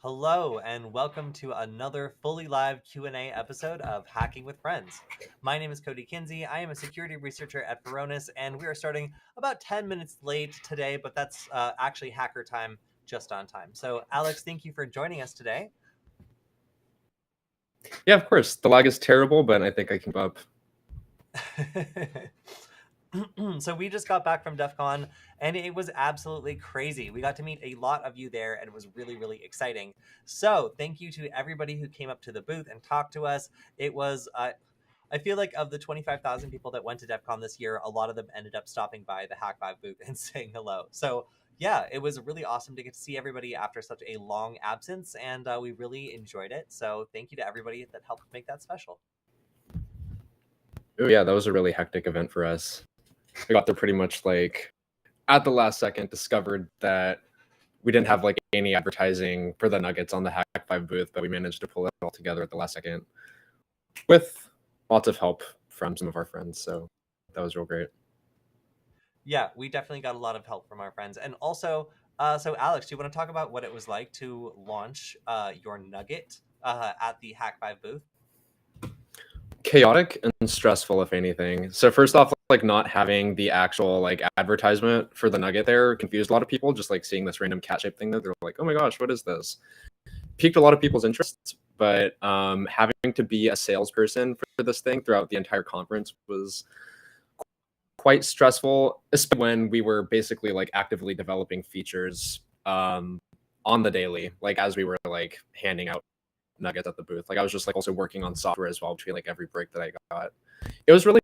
Hello and welcome to another fully live Q&A episode of Hacking with Friends. My name is Kody Kinzie. I am a security researcher at Varonis, and we are starting about 10 minutes late today, but that's actually hacker time, just on time. So Alex, thank you for joining us today. Yeah, of course. The lag is terrible, but I think I can keep up. So we just got back from Defcon, and it was absolutely crazy. We got to meet a lot of you there, and it was really, really exciting. So thank you to everybody who came up to the booth and talked to us. It was, I feel like of the 25,000 people that went to Defcon this year, a lot of them ended up stopping by the Hack5 booth and saying hello. So yeah, it was really awesome to get to see everybody after such a long absence, and we really enjoyed it. So thank you to everybody that helped make that special. Oh yeah, that was a really hectic event for us. I got there pretty much like at the last second, discovered that we didn't have like any advertising for the Nuggets on the Hack5 booth, but we managed to pull it all together at the last second with lots of help from some of our friends. So that was real great. Yeah, we definitely got a lot of help from our friends. And also, so Alex, do you want to talk about what it was like to launch your Nugget at the Hack5 booth? Chaotic and stressful, if anything. So first off, like not having the actual like advertisement for the Nugget there confused a lot of people. Just like seeing this random cat shaped thing there, they're like, "Oh my gosh, what is this?" Piqued a lot of people's interest, but having to be a salesperson for this thing throughout the entire conference was quite stressful, especially when we were basically like actively developing features on the daily, like as we were like handing out Nuggets at the booth. Like I was just like also working on software as well between like every break that I got. It was really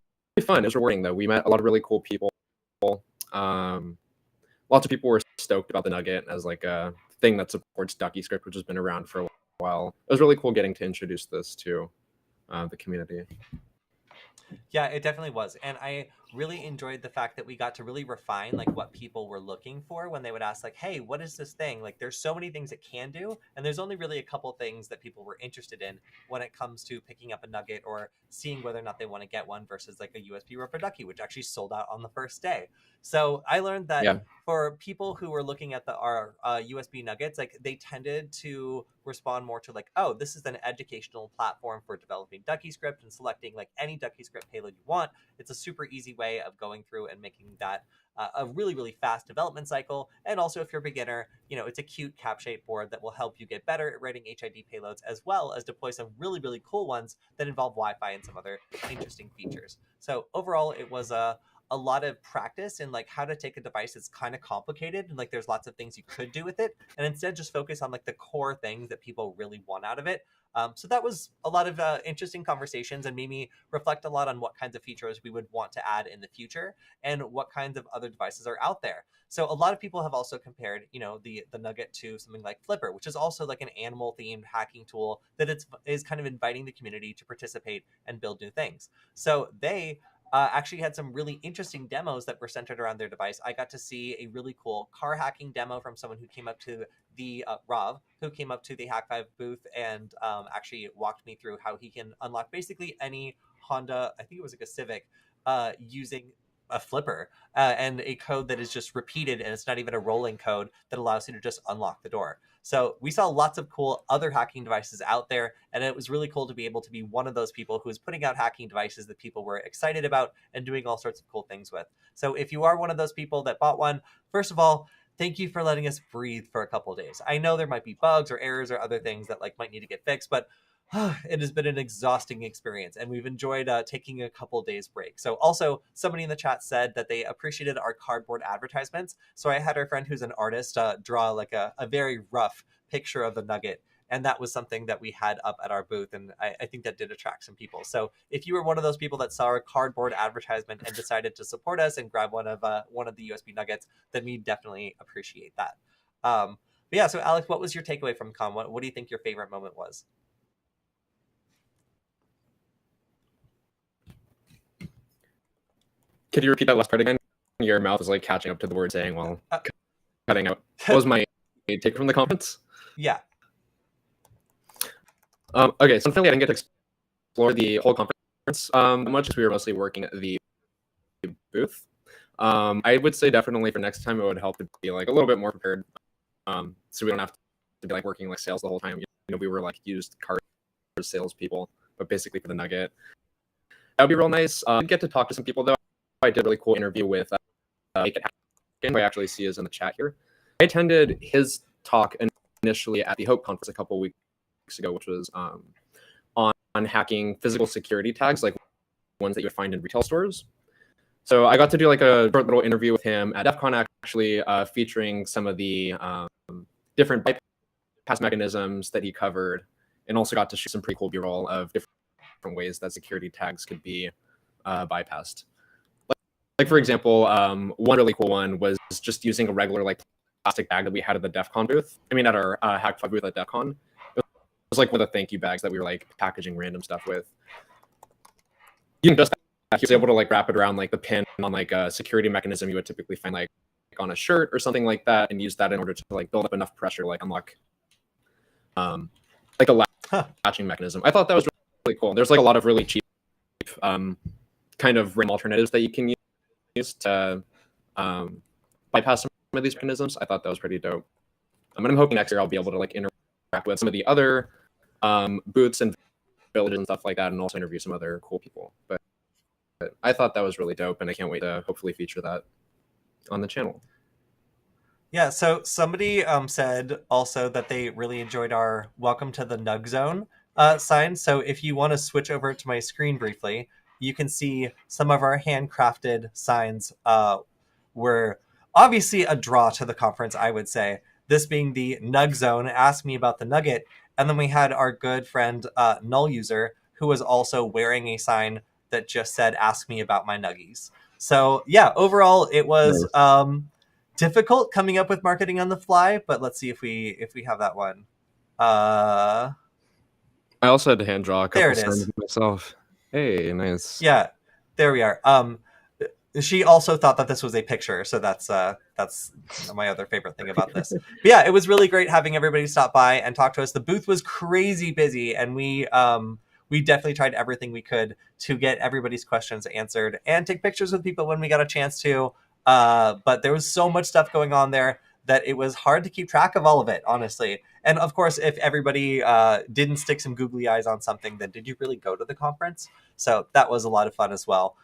fun. It was rewarding though. We met a lot of really cool people. Lots of people were stoked about the Nugget as like a thing that supports DuckyScript, which has been around for a while. It was really cool getting to introduce this to the community. Yeah, it definitely was. And I really enjoyed the fact that we got to really refine like what people were looking for when they would ask like, hey, what is this thing? Like there's so many things it can do, and there's only really a couple things that people were interested in when it comes to picking up a Nugget or seeing whether or not they want to get one versus like a USB Rubber Ducky, which actually sold out on the first day. So I learned that for people who were looking at our USB Nuggets, like they tended to respond more to like, oh, this is an educational platform for developing DuckyScript and selecting like any DuckyScript payload you want. It's a super easy way of going through and making that a really, really fast development cycle. And also, if you're a beginner, you know, it's a cute cap-shaped board that will help you get better at writing HID payloads, as well as deploy some really, really cool ones that involve Wi-Fi and some other interesting features. So overall, it was a lot of practice in like how to take a device that's kind of complicated and like there's lots of things you could do with it, and instead just focus on like the core things that people really want out of it. So that was a lot of interesting conversations and made me reflect a lot on what kinds of features we would want to add in the future and what kinds of other devices are out there. So a lot of people have also compared, you know, the Nugget to something like Flipper, which is also like an animal themed hacking tool that is kind of inviting the community to participate and build new things. So they actually had some really interesting demos that were centered around their device. I got to see a really cool car hacking demo from someone who came up to the Rob, who came up to the Hack5 booth and actually walked me through how he can unlock basically any Honda, I think it was like a Civic, using a flipper and a code that is just repeated, and it's not even a rolling code that allows you to just unlock the door. So we saw lots of cool other hacking devices out there, and it was really cool to be able to be one of those people who is putting out hacking devices that people were excited about and doing all sorts of cool things with. So if you are one of those people that bought one, first of all, thank you for letting us breathe for a couple of days. I know there might be bugs or errors or other things that like might need to get fixed, but it has been an exhausting experience, and we've enjoyed taking a couple days break. So also somebody in the chat said that they appreciated our cardboard advertisements. So I had our friend who's an artist draw like a very rough picture of the Nugget, and that was something that we had up at our booth, and I think that did attract some people. So if you were one of those people that saw our cardboard advertisement and decided to support us and grab one of the USB Nuggets, then we definitely appreciate that. But yeah, so Alex, what was your takeaway from con? What do you think your favorite moment was? Could you repeat that last part again? Your mouth is like catching up to the word saying while cutting out. What was my take from the conference? Yeah. Okay, so unfortunately I didn't get to explore the whole conference much as we were mostly working at the booth. I would say definitely for next time it would help to be like a little bit more prepared, so we don't have to be like working like sales the whole time. You know, we were like used car salespeople, but basically for the Nugget. That would be real nice. I did get to talk to some people though. I did a really cool interview with Make It Happen, who I actually see is in the chat here. I attended his talk initially at the Hope Conference a couple weeks ago, which was on hacking physical security tags, like ones that you would find in retail stores. So I got to do like a short little interview with him at Defcon, actually, featuring some of the different bypass mechanisms that he covered, and also got to shoot some pretty cool B-roll of different ways that security tags could be bypassed. Like for example, one really cool one was just using a regular like plastic bag that we had at the Defcon booth. I mean, at our Hack Plug booth at Defcon. It was like one of the thank you bags that we were like packaging random stuff with. You can just he was able to like wrap it around like the pin on like a security mechanism you would typically find like on a shirt or something like that, and use that in order to like build up enough pressure to like unlock like a latching mechanism. I thought that was really cool. There's like a lot of really cheap kind of RAM alternatives that you can use to bypass some of these mechanisms. I thought that was pretty dope. And I'm hoping next year I'll be able to like interact with some of the other booths and villages and stuff like that, and also interview some other cool people. But I thought that was really dope, and I can't wait to hopefully feature that on the channel. Yeah, so somebody said also that they really enjoyed our Welcome to the Nug Zone sign. So if you want to switch over to my screen briefly, you can see some of our handcrafted signs were obviously a draw to the conference, I would say. This being the Nug Zone, Ask Me About the Nugget. And then we had our good friend Null User, who was also wearing a sign that just said, Ask Me About My Nuggies. So yeah, overall, it was difficult coming up with marketing on the fly, but let's see if we have that one. I also had to hand draw a couple signs myself. Hey, nice. Yeah, there we are. She also thought that this was a picture, so that's my other favorite thing about this. But yeah, it was really great having everybody stop by and talk to us. The booth was crazy busy, and we definitely tried everything we could to get everybody's questions answered and take pictures with people when we got a chance to. But there was so much stuff going on there that it was hard to keep track of all of it, honestly. And of course, if everybody didn't stick some googly eyes on something, then did you really go to the conference? So that was a lot of fun as well.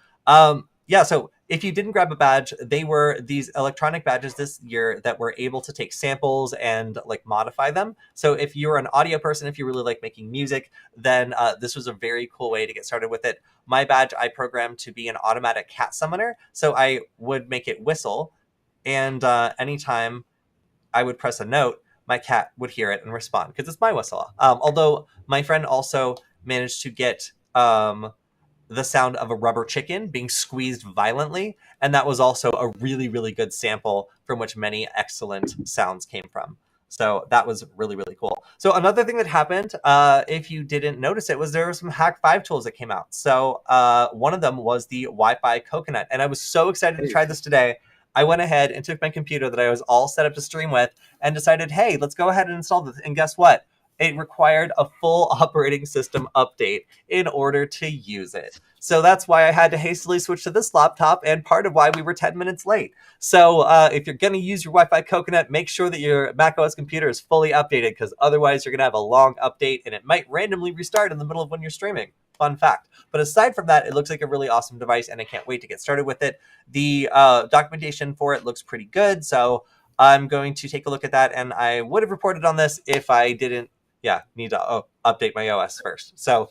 Yeah, so if you didn't grab a badge, they were these electronic badges this year that were able to take samples and like modify them. So if you're an audio person, if you really like making music, then this was a very cool way to get started with it. My badge, I programmed to be an automatic cat summoner. So I would make it whistle, and anytime I would press a note, my cat would hear it and respond because it's my whistle. Although my friend also managed to get the sound of a rubber chicken being squeezed violently. And that was also a really, really good sample from which many excellent sounds came from. So that was really, really cool. So another thing that happened, if you didn't notice it, was there were some Hack 5 tools that came out. So one of them was the Wi-Fi Coconut. And I was so excited to try this today. I went ahead and took my computer that I was all set up to stream with and decided, hey, let's go ahead and install this. And guess what? It required a full operating system update in order to use it. So that's why I had to hastily switch to this laptop, and part of why we were 10 minutes late. So if you're going to use your Wi-Fi Coconut, make sure that your macOS computer is fully updated, because otherwise you're going to have a long update and it might randomly restart in the middle of when you're streaming. Fun fact. But aside from that, it looks like a really awesome device, and I can't wait to get started with it. The documentation for it looks pretty good, so I'm going to take a look at that, and I would have reported on this if I didn't need to update my OS first. So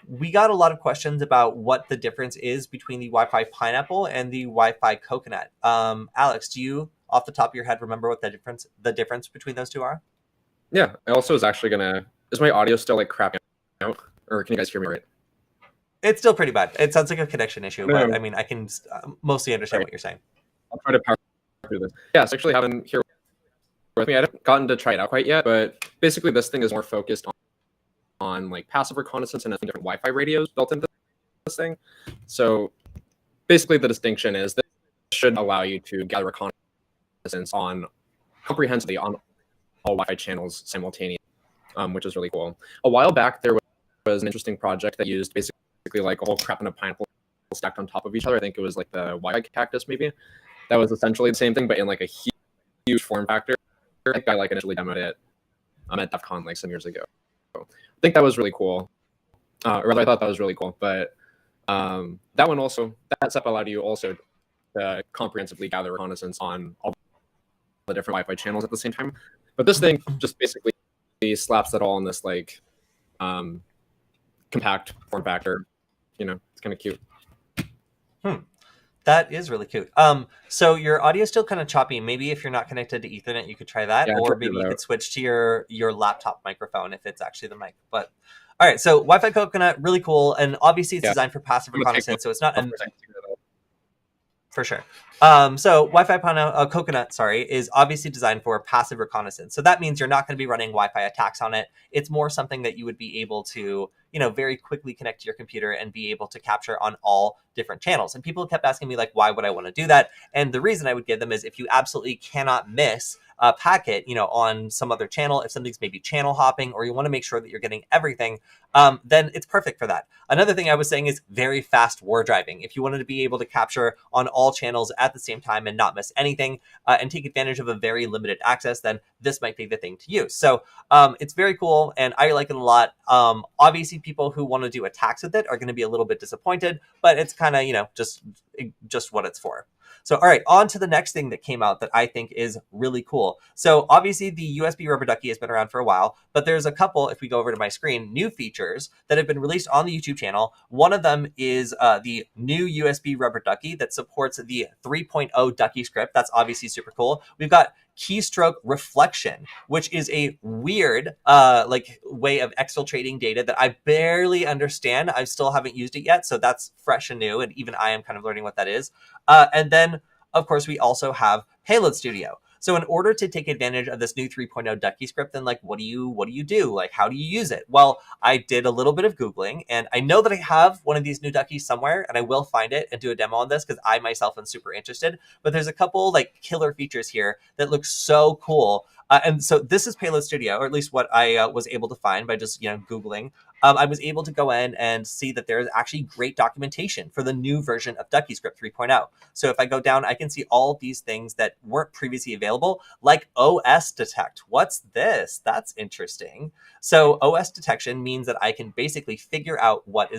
we got a lot of questions about what the difference is between the Wi-Fi Pineapple and the Wi-Fi Coconut. Alex, do you, off the top of your head, remember what the difference between those two are? Yeah, I also was actually is my audio still like crapping out? Or can you guys hear me right? It's still pretty bad. It sounds like a connection issue, but I mean, I can mostly understand what you're saying. I'll try to power through this. Yeah, so actually haven't here with me. I haven't gotten to try it out quite yet, but basically this thing is more focused on like passive reconnaissance and different Wi-Fi radios built into this thing. So basically the distinction is that this should allow you to gather reconnaissance comprehensively on all Wi-Fi channels simultaneously, which is really cool. A while back, there was an interesting project that used basically like a whole crap and a pineapple stacked on top of each other. I think it was like the Wi-Fi cactus maybe. That was essentially the same thing, but in like a huge form factor. think I like initially demoed it at Defcon like some years ago. I think that was really cool. Or rather, I thought that was really cool. But that one also, that step allowed you also to comprehensively gather reconnaissance on all the different Wi-Fi channels at the same time. But this thing just basically slaps that all in this like compact form factor. You know, it's kind of cute. That is really cute. So your audio is still kind of choppy. Maybe if you're not connected to Ethernet, you could try that, Yeah, or maybe you could switch to your laptop microphone if it's actually the mic. But all right, so Wi-Fi Coconut, really cool, and obviously it's designed for passive reconnaissance, so it's not for sure. So Wi-Fi Coconut, is obviously designed for passive reconnaissance. So that means you're not going to be running Wi-Fi attacks on it. It's more something that you would be able to, very quickly connect to your computer and be able to capture on all different channels. And people kept asking me, like, why would I want to do that? And the reason I would give them is if you absolutely cannot miss a packet, on some other channel, if something's maybe channel hopping, or you want to make sure that you're getting everything, then it's perfect for that. Another thing I was saying is very fast war driving. If you wanted to be able to capture on all channels at the same time and not miss anything, and take advantage of a very limited access, then this might be the thing to use. So it's very cool, and I like it a lot. Obviously, people who want to do attacks with it are going to be a little bit disappointed, but it's kind of, just what it's for. So, all right, on to the next thing that came out that I think is really cool. So obviously the USB rubber ducky has been around for a while, but there's a couple, if we go over to my screen, new features that have been released on the YouTube channel. One of them is the new USB rubber ducky that supports the 3.0 DuckyScript. That's obviously super cool. We've got keystroke reflection, which is a weird way of exfiltrating data that I barely understand. I still haven't used it yet, so that's fresh and new, and even I am kind of learning what that is. And then, of course, we also have Payload Studio. So in order to take advantage of this new 3.0 DuckyScript, then what do you do? Like, how do you use it? Well, I did a little bit of Googling, and I know that I have one of these new duckies somewhere, and I will find it and do a demo on this because I myself am super interested. But there's a couple killer features here that look so cool. And so this is Payload Studio, or at least what I was able to find by just Googling. I was able to go in and see that there is actually great documentation for the new version of DuckyScript 3.0. So if I go down, I can see all these things that weren't previously available, like OS detect. What's this? That's interesting. So OS detection means that I can basically figure out what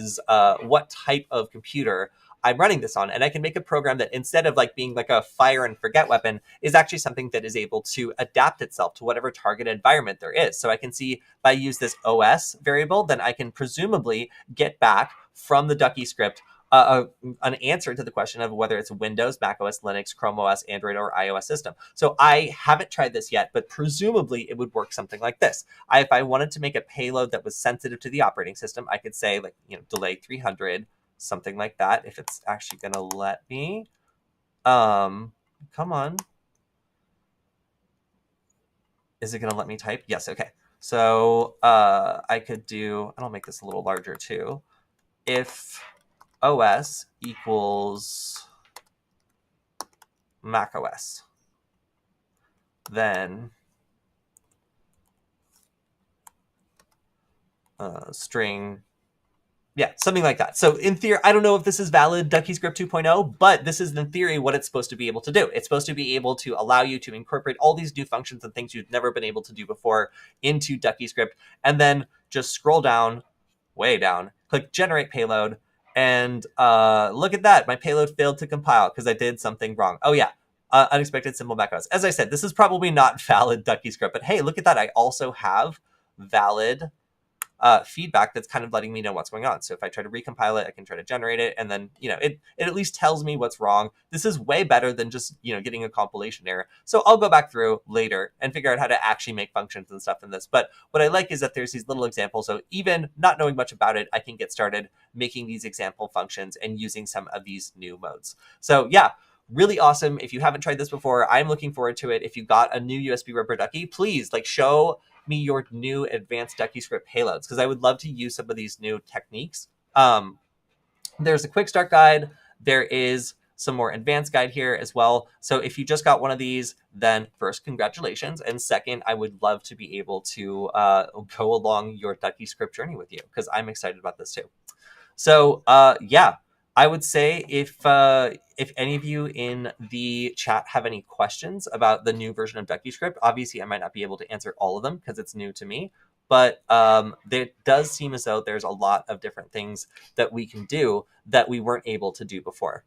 type of computer I'm running this on, and I can make a program that instead of being like a fire and forget weapon is actually something that is able to adapt itself to whatever target environment there is. So I can see if I use this OS variable, then I can presumably get back from the DuckyScript an answer to the question of whether it's Windows, Mac OS, Linux, Chrome OS, Android, or iOS system. So I haven't tried this yet, but presumably it would work something like this. If I wanted to make a payload that was sensitive to the operating system, I could say delay 300, something like that, if it's actually going to let me. Come on. Is it going to let me type? Yes, okay. So I could do, and I'll make this a little larger too. If OS equals Mac OS, then string, yeah, something like that. So in theory, I don't know if this is valid DuckyScript 2.0, but this is in theory what it's supposed to be able to do. It's supposed to be able to allow you to incorporate all these new functions and things you've never been able to do before into DuckyScript, and then just scroll down, way down, click generate payload, and look at that. My payload failed to compile because I did something wrong. Oh yeah, unexpected symbol macros. As I said, this is probably not valid DuckyScript, but hey, look at that. I also have valid feedback that's kind of letting me know what's going on. So if I try to recompile it, I can try to generate it, and then it at least tells me what's wrong. This is way better than just getting a compilation error. So I'll go back through later and figure out how to actually make functions and stuff in this. But what I like is that there's these little examples. So even not knowing much about it, I can get started making these example functions and using some of these new modes. So yeah, really awesome. If you haven't tried this before, I'm looking forward to it. If you got a new USB rubber ducky, please show me your new advanced DuckyScript payloads, because I would love to use some of these new techniques. There's a quick start guide. There is some more advanced guide here as well. So if you just got one of these, then first, congratulations. And second, I would love to be able to go along your DuckyScript journey with you, because I'm excited about this too. So yeah, I would say if any of you in the chat have any questions about the new version of DuckyScript, obviously I might not be able to answer all of them because it's new to me. But it does seem as though there's a lot of different things that we can do that we weren't able to do before.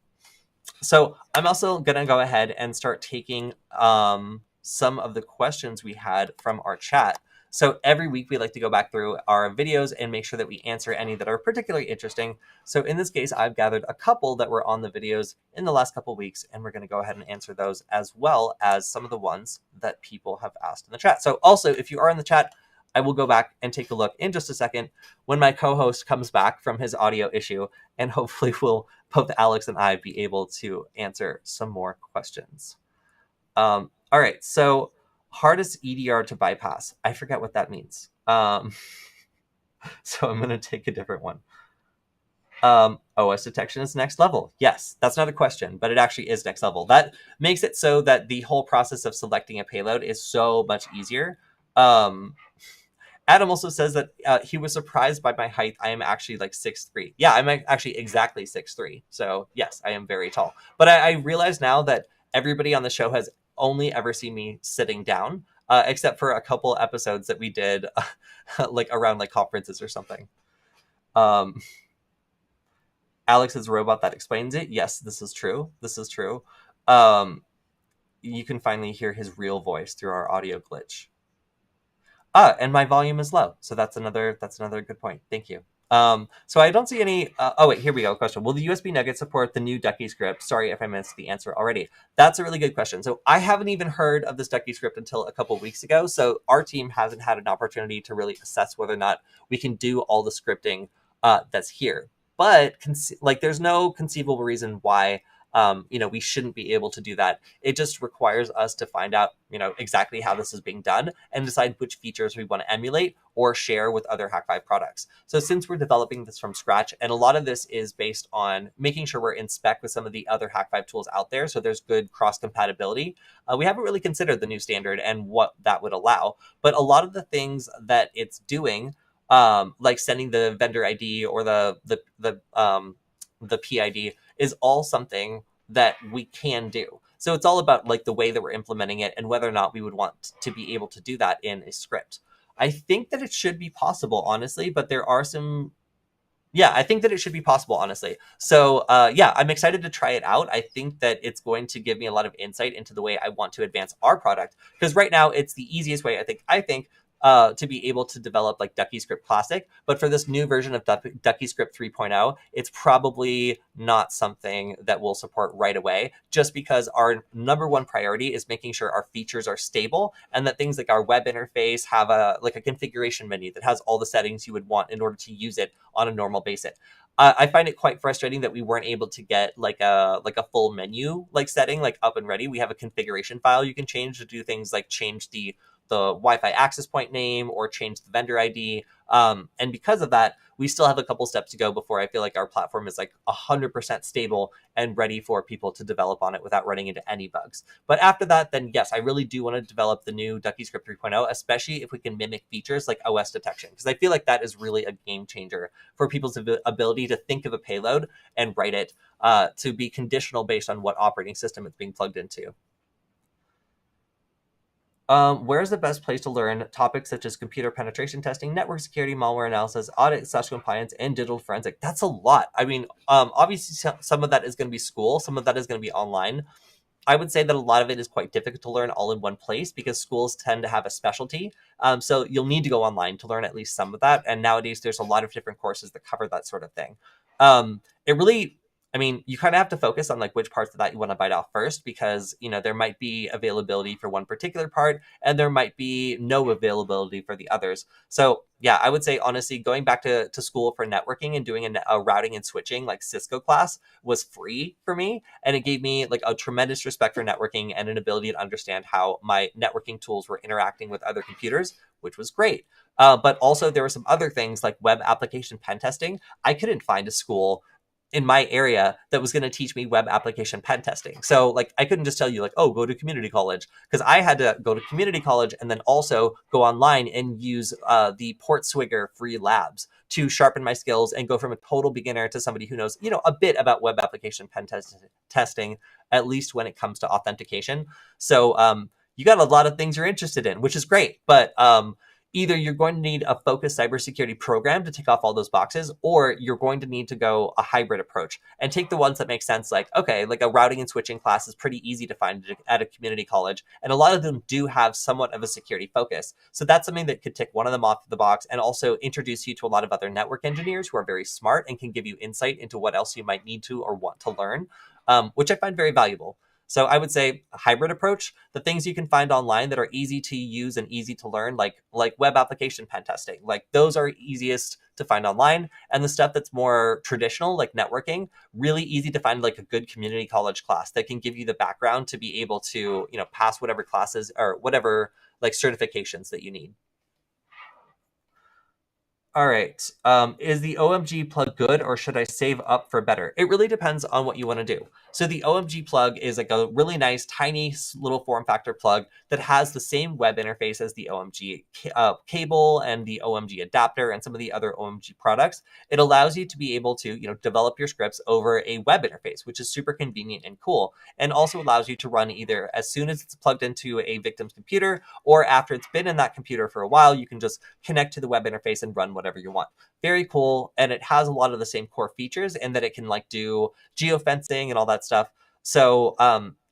So I'm also going to go ahead and start taking some of the questions we had from our chat. So every week we like to go back through our videos and make sure that we answer any that are particularly interesting. So in this case, I've gathered a couple that were on the videos in the last couple weeks, and we're going to go ahead and answer those as well as some of the ones that people have asked in the chat. So also, if you are in the chat, I will go back and take a look in just a second when my co-host comes back from his audio issue, and hopefully we'll both Alex and I be able to answer some more questions. All right, so hardest EDR to bypass. I forget what that means. So I'm going to take a different one. OS detection is next level. Yes, that's not a question, but it actually is next level. That makes it so that the whole process of selecting a payload is so much easier. Adam also says that he was surprised by my height. I am actually like 6'3". Yeah, I'm actually exactly 6'3". So yes, I am very tall. But I realize now that everybody on the show has only ever seen me sitting down, except for a couple episodes that we did like around like conferences or something. Alex is a robot that explains it. Yes, this is true. This is true. You can finally hear his real voice through our audio glitch. And my volume is low. So that's another good point. Thank you. So I don't see any... oh, wait, here we go. Question. Will the USB Nugget support the new DuckyScript? Sorry if I missed the answer already. That's a really good question. So I haven't even heard of this DuckyScript until a couple of weeks ago. So our team hasn't had an opportunity to really assess whether or not we can do all the scripting that's here. But there's no conceivable reason why we shouldn't be able to do that. It just requires us to find out, exactly how this is being done and decide which features we want to emulate or share with other Hack5 products. So since we're developing this from scratch, and a lot of this is based on making sure we're in spec with some of the other Hack5 tools out there, so there's good cross-compatibility, we haven't really considered the new standard and what that would allow. But a lot of the things that it's doing, like sending the vendor ID or the PID, is all something that we can do. So it's all about like the way that we're implementing it and whether or not we would want to be able to do that in a script. I think that it should be possible, honestly, but there are some... Yeah, I think that it should be possible, honestly. So yeah, I'm excited to try it out. I think that it's going to give me a lot of insight into the way I want to advance our product. Because right now, it's the easiest way, I think, to be able to develop like DuckyScript Classic. But for this new version of DuckyScript 3.0, it's probably not something that we'll support right away, just because our number one priority is making sure our features are stable and that things like our web interface have a configuration menu that has all the settings you would want in order to use it on a normal basis. I find it quite frustrating that we weren't able to get like a full menu setting up and ready. We have a configuration file you can change to do things like change the Wi-Fi access point name or change the vendor ID. And because of that, we still have a couple steps to go before I feel like our platform is 100% stable and ready for people to develop on it without running into any bugs. But after that, then yes, I really do want to develop the new DuckyScript 3.0, especially if we can mimic features like OS detection, because I feel like that is really a game changer for people's ability to think of a payload and write it to be conditional based on what operating system it's being plugged into. Where's the best place to learn topics such as computer penetration testing, network security, malware analysis, audit/compliance, and digital forensic? That's a lot. I mean, obviously some of that is going to be school. Some of that is going to be online. I would say that a lot of it is quite difficult to learn all in one place because schools tend to have a specialty. So you'll need to go online to learn at least some of that. And nowadays there's a lot of different courses that cover that sort of thing. You kind of have to focus on which parts of that you want to bite off first, because, there might be availability for one particular part and there might be no availability for the others. So yeah, I would say, honestly, going back to school for networking and doing a routing and switching Cisco class was free for me. And it gave me a tremendous respect for networking and an ability to understand how my networking tools were interacting with other computers, which was great. But also there were some other things like web application pen testing. I couldn't find a school in my area that was going to teach me web application pen testing. So like I couldn't just tell you like, oh, go to community college, because I had to go to community college and then also go online and use the Portswigger free labs to sharpen my skills and go from a total beginner to somebody who knows, a bit about web application pen testing, at least when it comes to authentication. So you got a lot of things you're interested in, which is great, but either you're going to need a focused cybersecurity program to tick off all those boxes, or you're going to need to go a hybrid approach and take the ones that make sense. Like, okay, like a routing and switching class is pretty easy to find at a community college. And a lot of them do have somewhat of a security focus. So that's something that could tick one of them off the box and also introduce you to a lot of other network engineers who are very smart and can give you insight into what else you might need to or want to learn, which I find very valuable. So I would say a hybrid approach, the things you can find online that are easy to use and easy to learn, like web application pen testing, like those are easiest to find online. And the stuff that's more traditional, like networking, really easy to find like a good community college class that can give you the background to be able to, pass whatever classes or whatever like certifications that you need. All right. Is the OMG plug good, or should I save up for better? It really depends on what you want to do. So the OMG plug is like a really nice, tiny little form factor plug that has the same web interface as the OMG cable and the OMG adapter and some of the other OMG products. It allows you to be able to, develop your scripts over a web interface, which is super convenient and cool, and also allows you to run either as soon as it's plugged into a victim's computer, or after it's been in that computer for a while, you can just connect to the web interface and run whatever you want. Very cool. And it has a lot of the same core features in that it can like do geofencing and all that stuff. So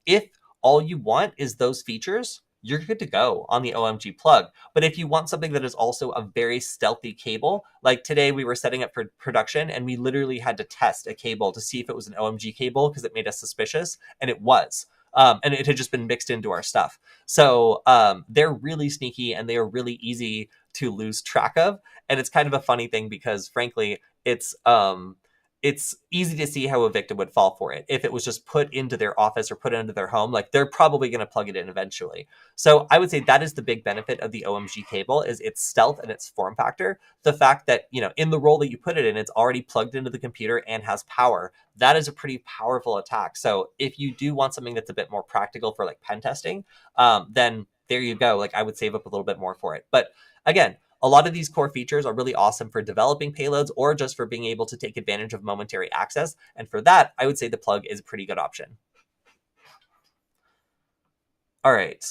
if all you want is those features, you're good to go on the OMG plug. But if you want something that is also a very stealthy cable, like today we were setting up for production and we literally had to test a cable to see if it was an OMG cable because it made us suspicious, and it was. And it had just been mixed into our stuff. So they're really sneaky and they are really easy to lose track of. And it's kind of a funny thing because frankly, it's easy to see how a victim would fall for it. If it was just put into their office or put into their home, like they're probably going to plug it in eventually. So I would say that is the big benefit of the OMG cable, is its stealth and its form factor. The fact that, in the role that you put it in, it's already plugged into the computer and has power. That is a pretty powerful attack. So if you do want something that's a bit more practical for like pen testing, then there you go. Like I would save up a little bit more for it. But again, a lot of these core features are really awesome for developing payloads or just for being able to take advantage of momentary access. And for that, I would say the plug is a pretty good option. All right.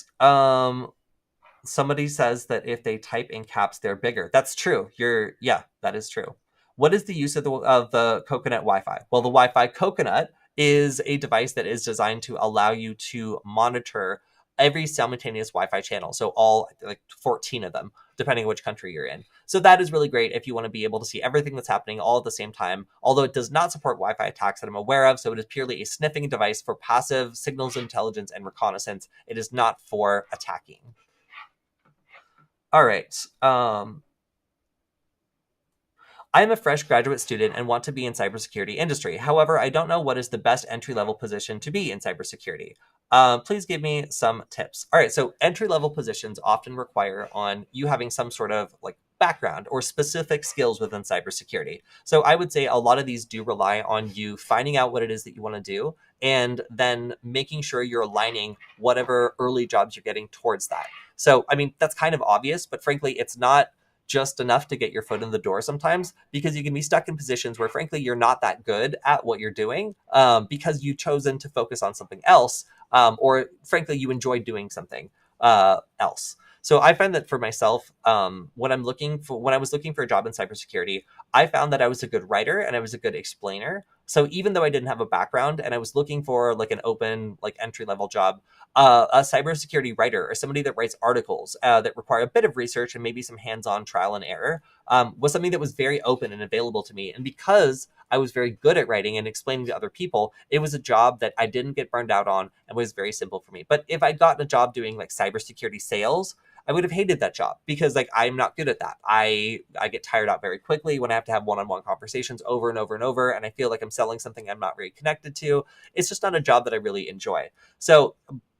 Somebody says that if they type in caps, they're bigger. That's true. Yeah, that is true. What is the use of the Coconut Wi-Fi? Well, the Wi-Fi Coconut is a device that is designed to allow you to monitor every simultaneous Wi-Fi channel. So all like 14 of them, depending on which country you're in. So that is really great if you want to be able to see everything that's happening all at the same time, although it does not support Wi-Fi attacks that I'm aware of. So it is purely a sniffing device for passive signals intelligence and reconnaissance. It is not for attacking. All right. I'm a fresh graduate student and want to be in cybersecurity industry. However, I don't know what is the best entry-level position to be in cybersecurity. Please give me some tips. All right, so entry-level positions often require on you having some sort of like background or specific skills within cybersecurity. So I would say a lot of these do rely on you finding out what it is that you want to do and then making sure you're aligning whatever early jobs you're getting towards that. So, I mean, that's kind of obvious, but frankly, it's not just enough to get your foot in the door sometimes, because you can be stuck in positions where frankly you're not that good at what you're doing because you've chosen to focus on something else, or frankly you enjoy doing something else. So I find that for myself, when I was looking for a job in cybersecurity, I found that I was a good writer and I was a good explainer. So even though I didn't have a background and I was looking for like an open, like entry-level job, a cybersecurity writer or somebody that writes articles that require a bit of research and maybe some hands-on trial and error was something that was very open and available to me. And because I was very good at writing and explaining to other people, it was a job that I didn't get burned out on and was very simple for me. But if I'd gotten a job doing like cybersecurity sales, I would have hated that job because like I'm not good at that. I get tired out very quickly when I have to have one-on-one conversations over and over and over, and I feel like I'm selling something I'm not very connected to. It's just not a job that I really enjoy. So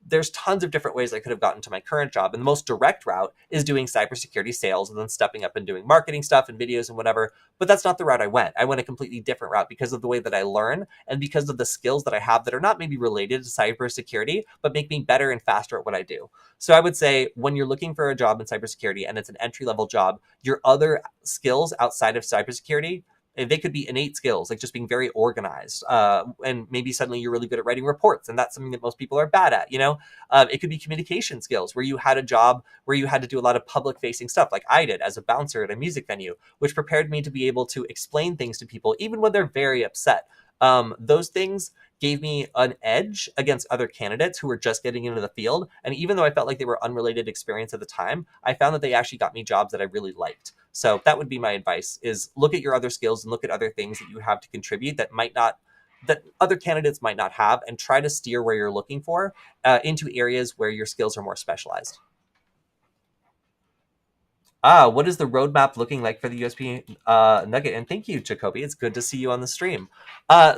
there's tons of different ways I could have gotten to my current job. And the most direct route is doing cybersecurity sales and then stepping up and doing marketing stuff and videos and whatever. But that's not the route I went. I went a completely different route because of the way that I learn and because of the skills that I have that are not maybe related to cybersecurity, but make me better and faster at what I do. So I would say when you're looking for a job in cybersecurity and it's an entry-level job, your other skills outside of cybersecurity, they could be innate skills, like just being very organized. And maybe suddenly you're really good at writing reports, and that's something that most people are bad at, you know? It could be communication skills, where you had a job where you had to do a lot of public-facing stuff, like I did as a bouncer at a music venue, which prepared me to be able to explain things to people, even when they're very upset. Those things gave me an edge against other candidates who were just getting into the field. And even though I felt like they were unrelated experience at the time, I found that they actually got me jobs that I really liked. So that would be my advice, is look at your other skills and look at other things that you have to contribute that other candidates might not have, and try to steer where you're looking for into areas where your skills are more specialized. What is the roadmap looking like for the USB Nugget? And thank you, Jacoby. It's good to see you on the stream.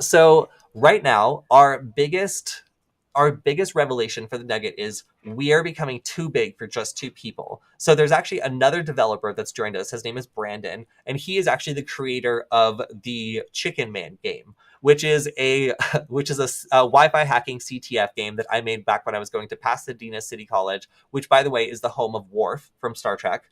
So right now, our biggest revelation for the Nugget is we are becoming too big for just 2 people. So there's actually another developer that's joined us. His name is Brandon, and he is actually the creator of the Chicken Man game, which is a Wi-Fi hacking CTF game that I made back when I was going to Pasadena City College, which, by the way, is the home of Worf from Star Trek.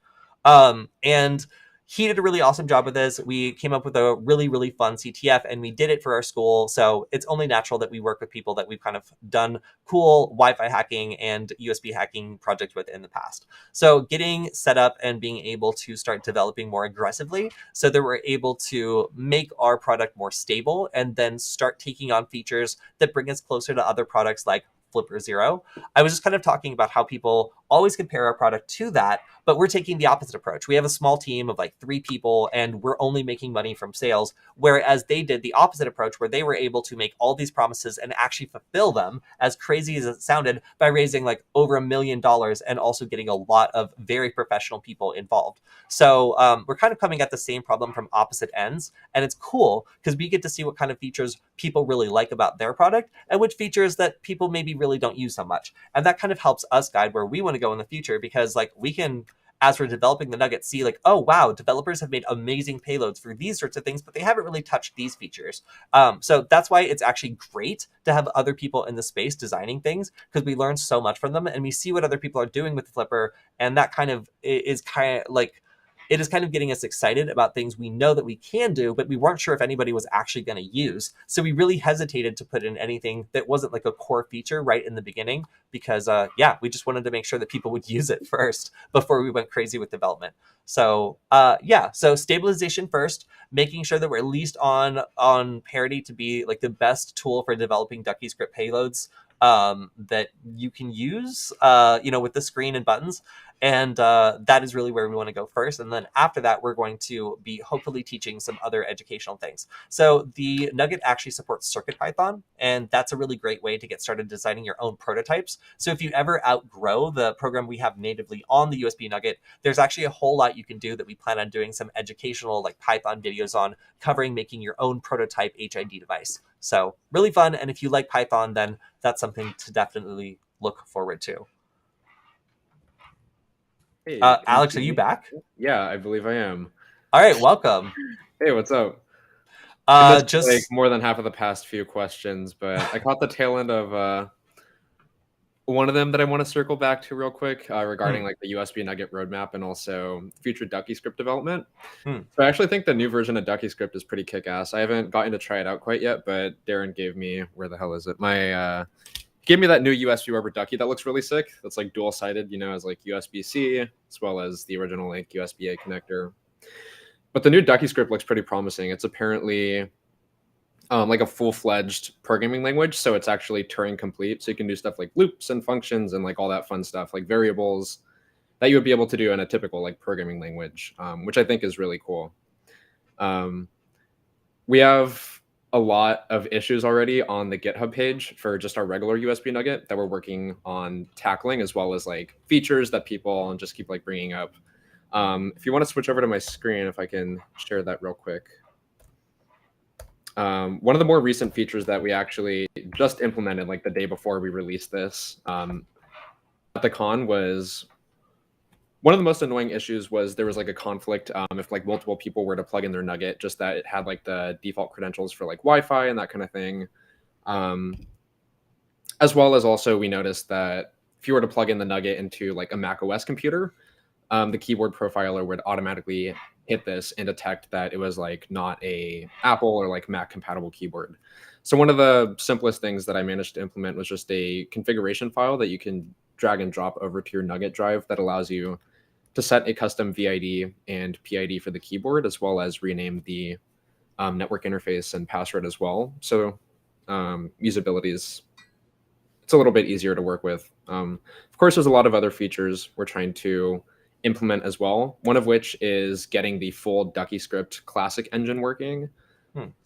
And he did a really awesome job with this. We came up with a really, really fun CTF, and we did it for our school. So it's only natural that we work with people that we've kind of done cool Wi-Fi hacking and USB hacking projects with in the past. So getting set up and being able to start developing more aggressively so that we're able to make our product more stable and then start taking on features that bring us closer to other products like Flipper Zero. I was just kind of talking about how people always compare our product to that, but we're taking the opposite approach. We have a small team of like 3 people, and we're only making money from sales, whereas they did the opposite approach, where they were able to make all these promises and actually fulfill them, as crazy as it sounded, by raising like over $1 million and also getting a lot of very professional people involved. So we're kind of coming at the same problem from opposite ends, and it's cool because we get to see what kind of features people really like about their product and which features that people maybe really don't use so much. And that kind of helps us guide where we want to go in the future, because like we can, as we're developing the Nugget, see like, oh wow, developers have made amazing payloads for these sorts of things, but they haven't really touched these features. So that's why it's actually great to have other people in the space designing things, because we learn so much from them and we see what other people are doing with the Flipper, and that kind of is kind of like, it is kind of getting us excited about things we know that we can do, but we weren't sure if anybody was actually going to use. So we really hesitated to put in anything that wasn't like a core feature right in the beginning, because we just wanted to make sure that people would use it first before we went crazy with development. So so stabilization first, making sure that we're at least on parity to be like the best tool for developing DuckyScript payloads that you can use, with the screen and buttons. And that is really where we want to go first. And then after that, we're going to be hopefully teaching some other educational things. So the Nugget actually supports CircuitPython, and that's a really great way to get started designing your own prototypes. So if you ever outgrow the program we have natively on the USB Nugget, there's actually a whole lot you can do that we plan on doing some educational like Python videos on, covering making your own prototype HID device. So really fun. And if you like Python, then that's something to definitely look forward to. Hey, Alex, are you back? Yeah, I believe I am. All right, welcome. Hey, what's up? Just like more than half of the past few questions, but I caught the tail end of one of them that I want to circle back to real quick regarding like the USB Nugget roadmap and also future DuckyScript development. So I actually think the new version of DuckyScript is pretty kick-ass. I haven't gotten to try it out quite yet, but Darren gave me, where the hell is it? Gave me that new USB rubber ducky that looks really sick. That's like dual-sided, as like USB-C as well as the original like USB-A connector. But the new DuckyScript looks pretty promising. It's apparently like a full-fledged programming language, so it's actually Turing complete. So you can do stuff like loops and functions and like all that fun stuff, like variables that you would be able to do in a typical like programming language, which I think is really cool. We have a lot of issues already on the GitHub page for just our regular USB Nugget that we're working on tackling, as well as like features that people just keep like bringing up. If you want to switch over to my screen, if I can share that real quick. one of the more recent features that we actually just implemented like the day before we released this at the con was one of the most annoying issues was there was like a conflict if like multiple people were to plug in their Nugget, just that it had like the default credentials for like Wi-Fi and that kind of thing. As well as also we noticed that if you were to plug in the Nugget into like a Mac OS computer, the keyboard profiler would automatically hit this and detect that it was like not a Apple or like Mac compatible keyboard. So one of the simplest things that I managed to implement was just a configuration file that you can drag and drop over to your Nugget drive that allows you to set a custom VID and PID for the keyboard, as well as rename the network interface and password as well. So usability is, it's a little bit easier to work with. Of course, there's a lot of other features we're trying to implement as well, one of which is getting the full DuckyScript classic engine working.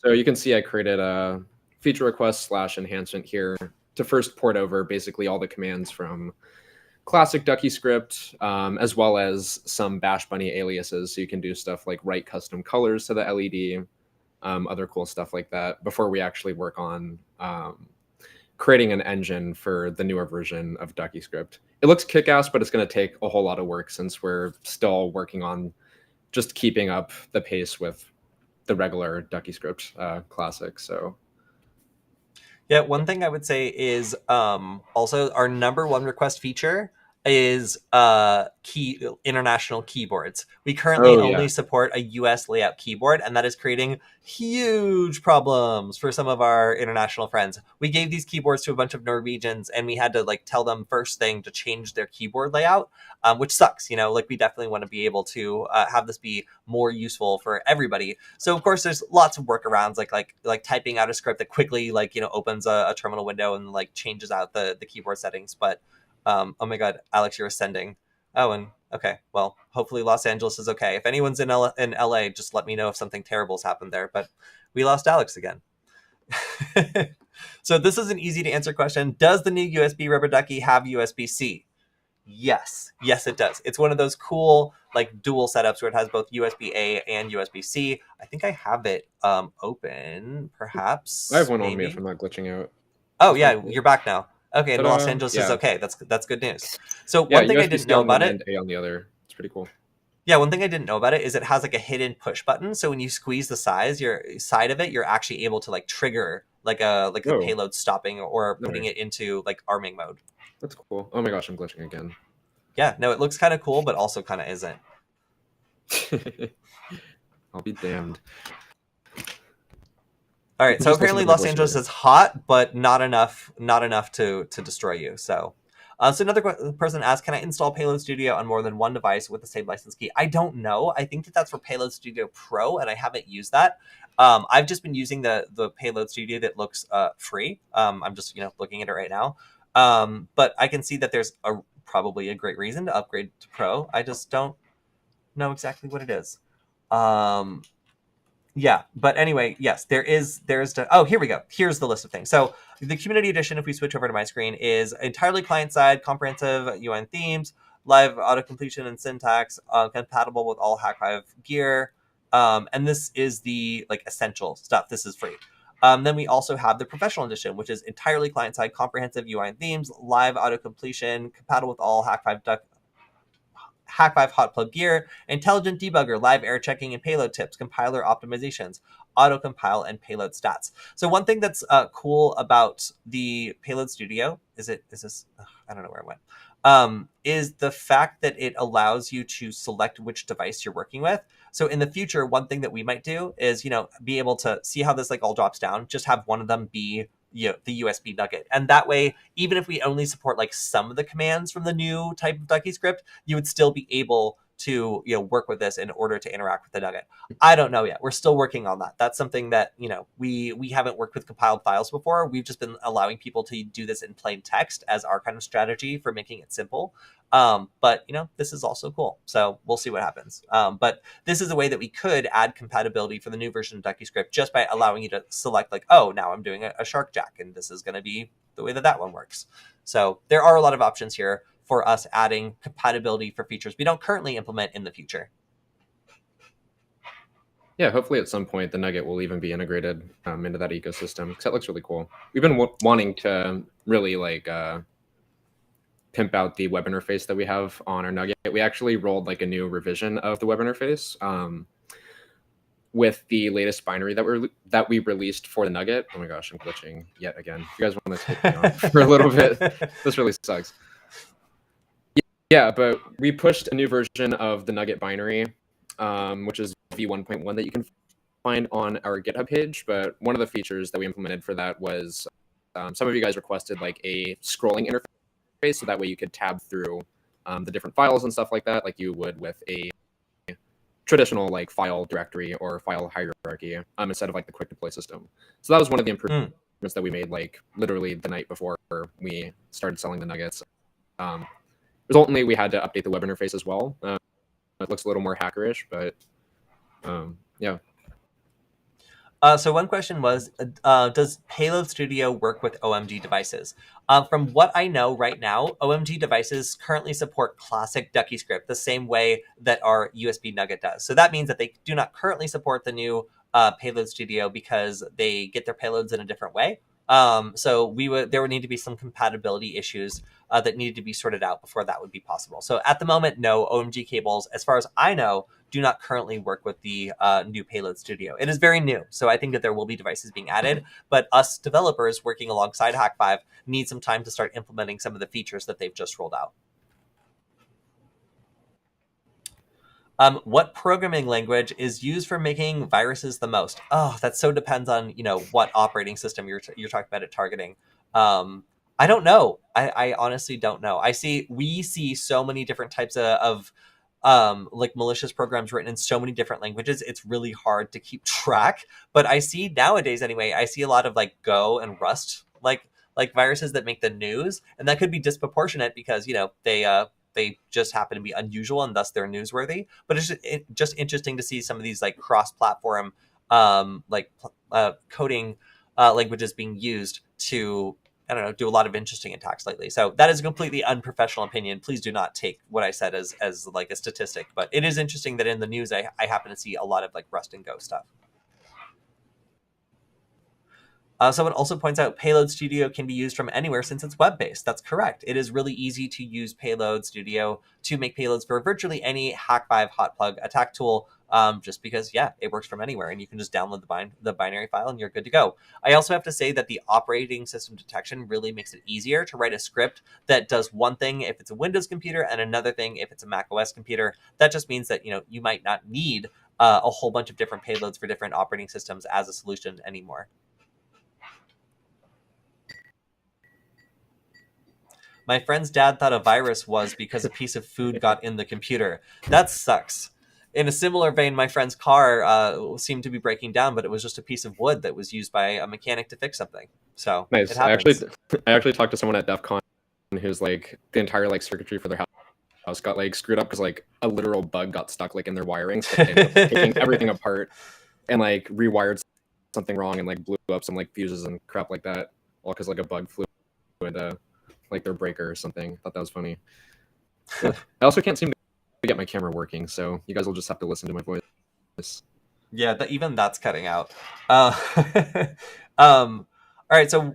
So you can see I created a feature request / enhancement here to first port over basically all the commands from classic DuckyScript, as well as some Bash Bunny aliases. So you can do stuff like write custom colors to the LED, other cool stuff like that before we actually work on creating an engine for the newer version of DuckyScript. It looks kick-ass, but it's going to take a whole lot of work since we're still working on just keeping up the pace with the regular DuckyScript classic. So yeah, one thing I would say is also our number one request feature is international keyboards. We currently only support a US layout keyboard, and that is creating huge problems for some of our international friends. We gave these keyboards to a bunch of Norwegians, and we had to like tell them first thing to change their keyboard layout, which sucks. You know, like we definitely want to be able to have this be more useful for everybody. So of course, there's lots of workarounds, like typing out a script that quickly opens a terminal window and like changes out the keyboard settings, but oh my god, Alex, you're ascending. Oh, and okay, well, hopefully Los Angeles is okay. If anyone's in LA, just let me know if something terrible's happened there. But we lost Alex again. So this is an easy to answer question. Does the new USB Rubber Ducky have USB-C? Yes, it does. It's one of those cool like dual setups where it has both USB-A and USB-C. I think I have it open, perhaps. I have one on me if I'm not glitching out. Oh yeah, you're back now. Okay, and Los Angeles is okay. That's good news. So one thing I didn't know about it, A on the other. It's pretty cool. Yeah, one thing I didn't know about it is it has like a hidden push button. So when you squeeze the side of it, you're actually able to like trigger like the payload stopping or putting it into like arming mode. That's cool. Oh my gosh, I'm glitching again. Yeah, no, it looks kind of cool, but also kind of isn't. I'll be damned. All right, so apparently Los Angeles is hot, but not enough to destroy you. So another person asked, can I install Payload Studio on more than one device with the same license key? I don't know. I think that's for Payload Studio Pro, and I haven't used that. I've just been using the Payload Studio that looks free. I'm just looking at it right now. But I can see that there's probably a great reason to upgrade to Pro. I just don't know exactly what it is. Yeah, but anyway, yes, oh, here we go. Here's the list of things. So the community edition, if we switch over to my screen, is entirely client-side, comprehensive UI and themes, live auto-completion and syntax, compatible with all Hack5 gear. And this is the like essential stuff. This is free. Then we also have the professional edition, which is entirely client-side, comprehensive UI and themes, live auto-completion, compatible with all Hack5 hot plug gear, intelligent debugger, live error checking and payload tips, compiler optimizations, auto compile, and payload stats. So one thing that's cool about the Payload Studio is this? I don't know where it went. Is the fact that it allows you to select which device you're working with. So in the future, one thing that we might do is be able to see how this like all drops down. Just have one of them be the USB Nugget, and that way, even if we only support like some of the commands from the new type of DuckyScript, you would still be able to work with this in order to interact with the Nugget. I don't know yet. We're still working on that. That's something that we haven't worked with compiled files before. We've just been allowing people to do this in plain text as our kind of strategy for making it simple. But this is also cool. So we'll see what happens. But this is a way that we could add compatibility for the new version of DuckyScript just by allowing you to select like, oh, now I'm doing a shark jack, and this is going to be the way that one works. So there are a lot of options here for us adding compatibility for features we don't currently implement in the future. yeah, hopefully at some point the Nugget will even be integrated into that ecosystem, because that looks really cool. We've been wanting to really like pimp out the web interface that we have on our Nugget. We actually rolled like a new revision of the web interface with the latest binary that we released for the Nugget. Oh my gosh, I'm glitching yet again. If you guys want to take me on for a little bit, this really sucks. Yeah, but we pushed a new version of the Nugget binary, which is v1.1 that you can find on our GitHub page. But one of the features that we implemented for that was some of you guys requested like a scrolling interface, so that way you could tab through the different files and stuff like that, like you would with a traditional like file directory or file hierarchy, instead of like the quick deploy system. So that was one of the improvements that we made like literally the night before we started selling the Nuggets. Resultantly, we had to update the web interface as well. It looks a little more hackerish, but yeah. So one question was, does Payload Studio work with OMG devices? From what I know right now, OMG devices currently support classic DuckyScript the same way that our USB Nugget does. So that means that they do not currently support the new Payload Studio because they get their payloads in a different way. So there would need to be some compatibility issues that needed to be sorted out before that would be possible. So at the moment, no, OMG cables, as far as I know, do not currently work with the new Payload Studio. It is very new, so I think that there will be devices being added, but us developers working alongside Hack5 need some time to start implementing some of the features that they've just rolled out. What programming language is used for making viruses the most? Oh, that so depends on, what operating system you're talking about it targeting. I don't know. I honestly don't know. We see so many different types of like malicious programs written in so many different languages. It's really hard to keep track, but I see nowadays anyway, I see a lot of like Go and Rust, like viruses that make the news, and that could be disproportionate because, they just happen to be unusual and thus they're newsworthy. But it's just interesting to see some of these like cross-platform coding languages being used to, I don't know, do a lot of interesting attacks lately. So that is a completely unprofessional opinion. Please do not take what I said as like a statistic. But it is interesting that in the news I happen to see a lot of like Rust and Go stuff. Someone also points out Payload Studio can be used from anywhere since it's web-based. That's correct. It is really easy to use Payload Studio to make payloads for virtually any Hack5 hot plug attack tool, just because, yeah, it works from anywhere, and you can just download the binary file and you're good to go. I also have to say that the operating system detection really makes it easier to write a script that does one thing if it's a Windows computer and another thing if it's a Mac OS computer. That just means that, you might not need a whole bunch of different payloads for different operating systems as a solution anymore. My friend's dad thought a virus was because a piece of food got in the computer. That sucks. In a similar vein, my friend's car seemed to be breaking down, but it was just a piece of wood that was used by a mechanic to fix something. So nice. It happens. I actually talked to someone at Defcon who's like the entire like circuitry for their house got like screwed up because like a literal bug got stuck like in their wiring, so they ended up taking everything apart and like rewired something wrong and like blew up some like fuses and crap like that, all because like a bug flew into like their breaker or something. Thought that was funny. I also can't seem to get my camera working, so you guys will just have to listen to my voice. Yeah, even that's cutting out. All right, so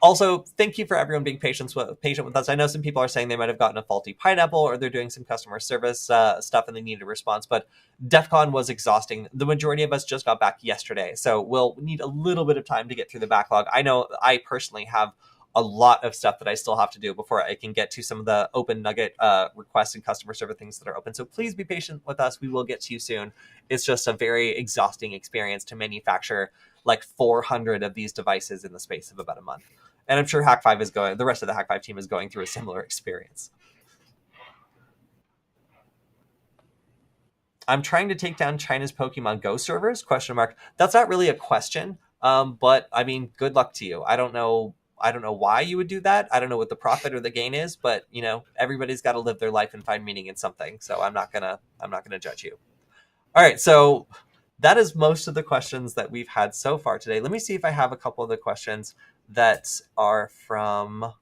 also thank you for everyone being patient with us. I know some people are saying they might have gotten a faulty pineapple or they're doing some customer service stuff and they needed a response, but Defcon was exhausting. The majority of us just got back yesterday, so we'll need a little bit of time to get through the backlog. I know I personally have a lot of stuff that I still have to do before I can get to some of the open Nugget requests and customer service things that are open. So please be patient with us. We will get to you soon. It's just a very exhausting experience to manufacture like 400 of these devices in the space of about a month. And I'm sure Hack5 the rest of the Hack5 team is going through a similar experience. I'm trying to take down China's Pokemon Go servers, ? That's not really a question. But I mean, good luck to you. I don't know why you would do that. I don't know what the profit or the gain is, but everybody's got to live their life and find meaning in something. So I'm not gonna judge you. All right, so that is most of the questions that we've had so far today. Let me see if I have a couple of the questions that are from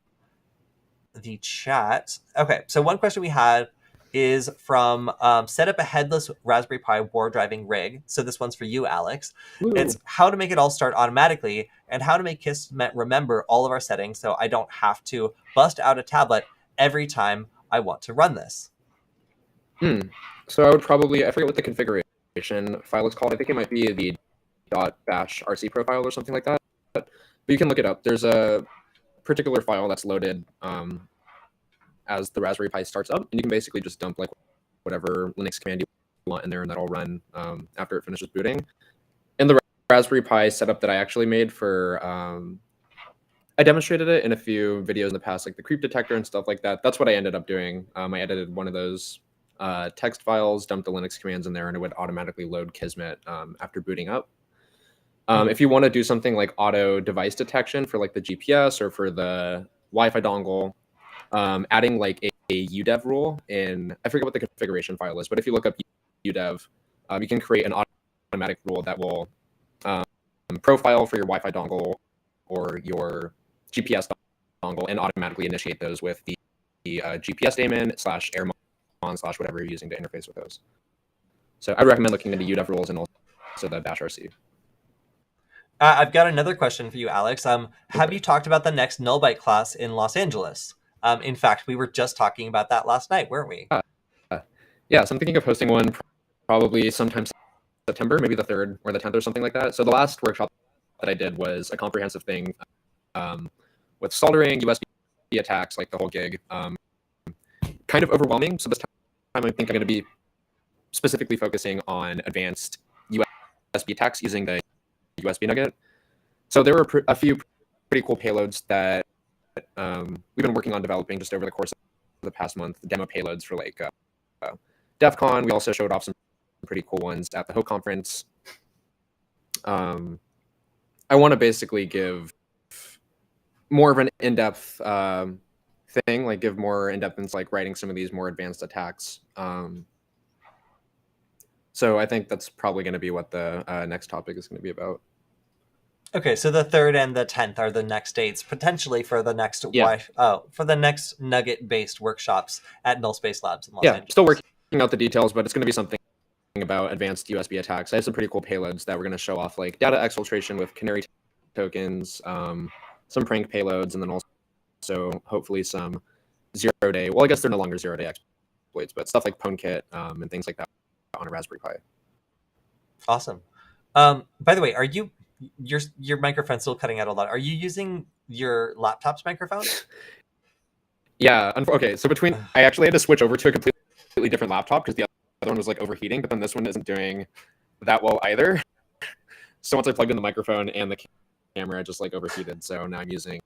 the chat. Okay, so one question we had is from set up a headless Raspberry Pi war driving rig. So this one's for you, Alex. Woo. It's how to make it all start automatically and how to make Kismet remember all of our settings so I don't have to bust out a tablet every time I want to run this. So I would probably, I forget what the configuration file is called. I think it might be the .bash RC profile or something like that. But you can look it up. There's a particular file that's loaded as the Raspberry Pi starts up, and you can basically just dump like whatever Linux command you want in there, and that'll run after it finishes booting. And the Raspberry Pi setup that I actually made for, I demonstrated it in a few videos in the past, like the creep detector and stuff like that. That's what I ended up doing. I edited one of those text files, dumped the Linux commands in there, and it would automatically load Kismet after booting up. If you want to do something like auto device detection for like the GPS or for the Wi-Fi dongle, adding like a udev rule in, I forget what the configuration file is, but if you look up udev, you can create an automatic rule that will profile for your Wi-Fi dongle or your GPS dongle and automatically initiate those with the GPS daemon / airmon / whatever you're using to interface with those. So I recommend looking into udev rules and also the bash RC. I've got another question for you, Alex. Have you talked about the next Nullbyte class in Los Angeles? In fact, we were just talking about that last night, weren't we? Yeah, so I'm thinking of hosting one probably sometime September, maybe the 3rd or the 10th or something like that. So the last workshop that I did was a comprehensive thing with soldering, USB attacks, like the whole gig. Kind of overwhelming. So this time I think I'm going to be specifically focusing on advanced USB attacks using the USB Nugget. So there were a few pretty cool payloads that we've been working on developing just over the course of the past month. Demo payloads for like Defcon. We also showed off some pretty cool ones at the Ho conference. I want to basically give more of an in-depth thing, like give more in-depth into like writing some of these more advanced attacks. So I think that's probably going to be what the next topic is going to be about. Okay, so the 3rd and the 10th are the next dates, potentially for the next for the next Nugget-based workshops at Null Space Labs in Los Angeles. Still working out the details, but it's going to be something about advanced USB attacks. I have some pretty cool payloads that we're going to show off, like data exfiltration with canary tokens, some prank payloads, and then also hopefully some zero-day. Well, I guess they're no longer zero-day exploits, but stuff like PwnKit and things like that on a Raspberry Pi. Awesome. By the way, are you your microphone's still cutting out a lot? Are you using your laptop's microphone? Yeah. Okay. So I actually had to switch over to a completely different laptop because the other one was like overheating, but then this one isn't doing that well either. So once I plugged in the microphone and the camera, it just like overheated. So now I'm using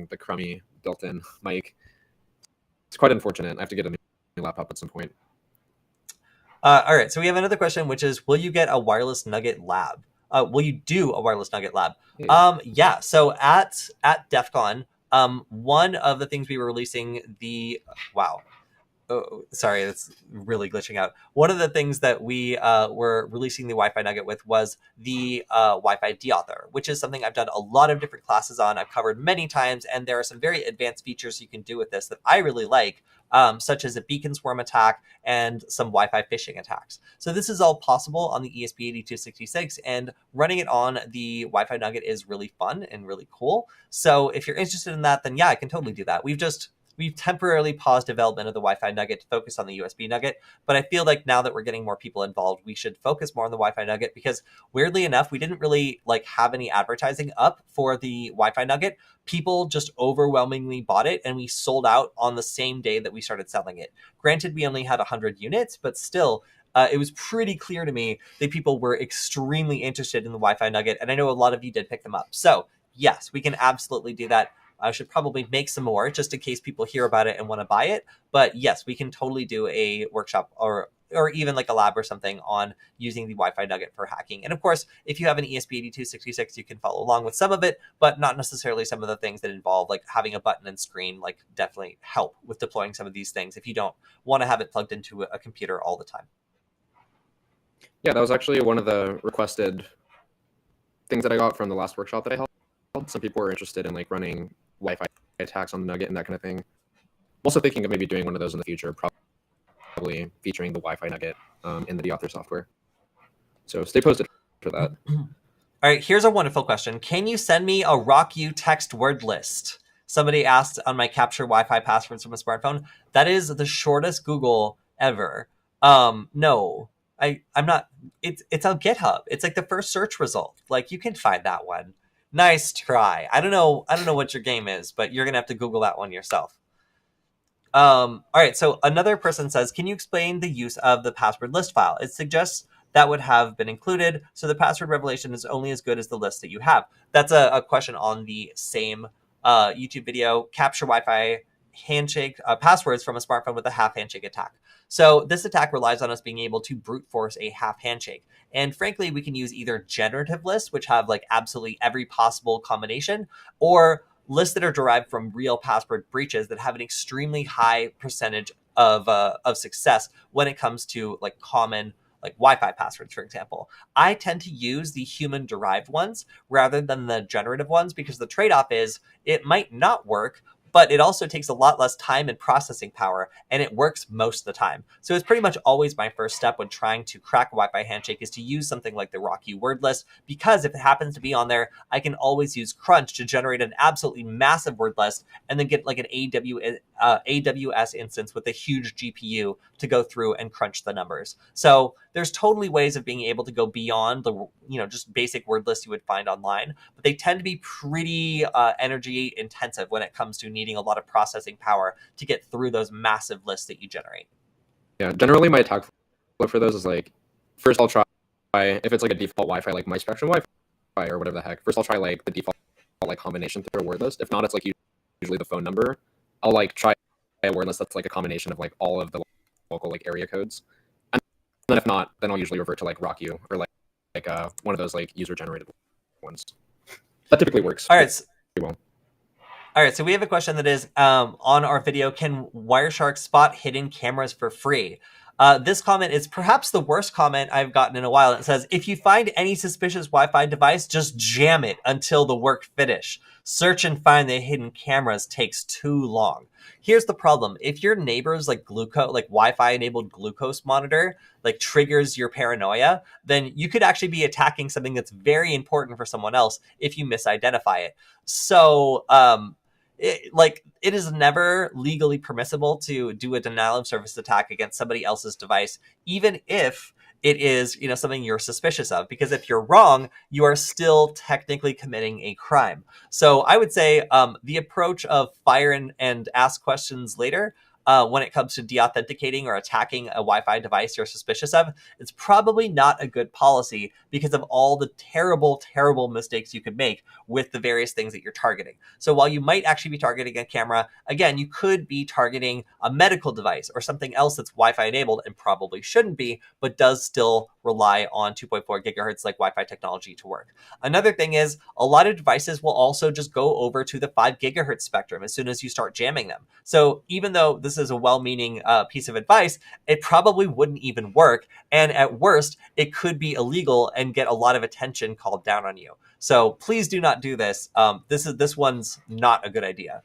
the crummy built-in mic. It's quite unfortunate. I have to get a new laptop at some point. All right. So we have another question, which is, will you get a wireless Nugget lab? Will you do a wireless Nugget lab? Yeah. So at Defcon, one of the things we were releasing sorry, it's really glitching out. One of the things that we were releasing the Wi-Fi Nugget with was the Wi-Fi deauthor, which is something I've done a lot of different classes on. I've covered many times, and there are some very advanced features you can do with this that I really like, such as a beacon swarm attack and some Wi-Fi phishing attacks. So this is all possible on the ESP8266, and running it on the Wi-Fi Nugget is really fun and really cool. So if you're interested in that, then yeah, I can totally do that. We've temporarily paused development of the Wi-Fi Nugget to focus on the USB Nugget, but I feel like now that we're getting more people involved, we should focus more on the Wi-Fi Nugget because weirdly enough, we didn't really have any advertising up for the Wi-Fi Nugget. People just overwhelmingly bought it, and we sold out on the same day that we started selling it. Granted, we only had 100 units, but still, it was pretty clear to me that people were extremely interested in the Wi-Fi Nugget, and I know a lot of you did pick them up. So yes, we can absolutely do that. I should probably make some more just in case people hear about it and want to buy it. But yes, we can totally do a workshop or even like a lab or something on using the Wi-Fi Nugget for hacking. And of course, if you have an ESP8266, you can follow along with some of it, but not necessarily some of the things that involve like having a button and screen, like definitely help with deploying some of these things if you don't want to have it plugged into a computer all the time. Yeah, that was actually one of the requested things that I got from the last workshop that I held. Some people were interested in like running Wi-Fi attacks on the Nugget and that kind of thing. I'm also thinking of maybe doing one of those in the future, probably featuring the Wi-Fi Nugget in the deauthor software. So stay posted for that. All right, here's a wonderful question. Can you send me a RockU text word list? Somebody asked on my capture Wi-Fi passwords from a smartphone. That is the shortest Google ever. No, I'm not. It's on GitHub. It's like the first search result. Like you can find that one. Nice try. I don't know what your game is, but you're gonna have to Google that one yourself. All right. So another person says, can you explain the use of the password list file? It suggests that would have been included. So the password revelation is only as good as the list that you have. That's a question on the same YouTube video, capture Wi-Fi handshake passwords from a smartphone with a half handshake attack. So this attack relies on us being able to brute force a half handshake. And frankly, we can use either generative lists, which have like absolutely every possible combination, or lists that are derived from real password breaches that have an extremely high percentage of success when it comes to like common like Wi-Fi passwords, for example. I tend to use the human-derived ones rather than the generative ones because the trade-off is it might not work, but it also takes a lot less time and processing power, and it works most of the time. So it's pretty much always my first step when trying to crack a Wi-Fi handshake is to use something like the RockU word list, because if it happens to be on there, I can always use Crunch to generate an absolutely massive word list and then get like an AWS instance with a huge GPU to go through and crunch the numbers. So there's totally ways of being able to go beyond the just basic word lists you would find online, but they tend to be pretty energy intensive when it comes to needing a lot of processing power to get through those massive lists that you generate. Yeah, generally my attack flow for those is like, first I'll try, if it's like a default Wi-Fi, like my Spectrum Wi-Fi or whatever the heck, first I'll try like the default like combination through a word list. If not, it's like usually the phone number. I'll like try a word list that's like a combination of like all of the local like area codes. And then if not, then I'll usually revert to like RockU or like one of those like user generated ones. That typically works. All right. Pretty well. All right, so we have a question that is on our video, can Wireshark spot hidden cameras for free? This comment is perhaps the worst comment I've gotten in a while. It says, if you find any suspicious Wi-Fi device, just jam it until the work finish. Search and find the hidden cameras takes too long. Here's the problem. If your neighbor's like Wi-Fi enabled glucose monitor like triggers your paranoia, then you could actually be attacking something that's very important for someone else if you misidentify it. So, it is never legally permissible to do a denial of service attack against somebody else's device, even if it is, something you're suspicious of, because if you're wrong, you are still technically committing a crime. So I would say the approach of fire and ask questions later when it comes to deauthenticating or attacking a Wi-Fi device you're suspicious of, it's probably not a good policy because of all the terrible, terrible mistakes you could make with the various things that you're targeting. So while you might actually be targeting a camera, again, you could be targeting a medical device or something else that's Wi-Fi enabled and probably shouldn't be, but does still rely on 2.4 gigahertz like Wi-Fi technology to work. Another thing is a lot of devices will also just go over to the 5 gigahertz spectrum as soon as you start jamming them. So even though this is a well-meaning piece of advice, it probably wouldn't even work. And at worst, it could be illegal and get a lot of attention called down on you. So please do not do this. This one's not a good idea.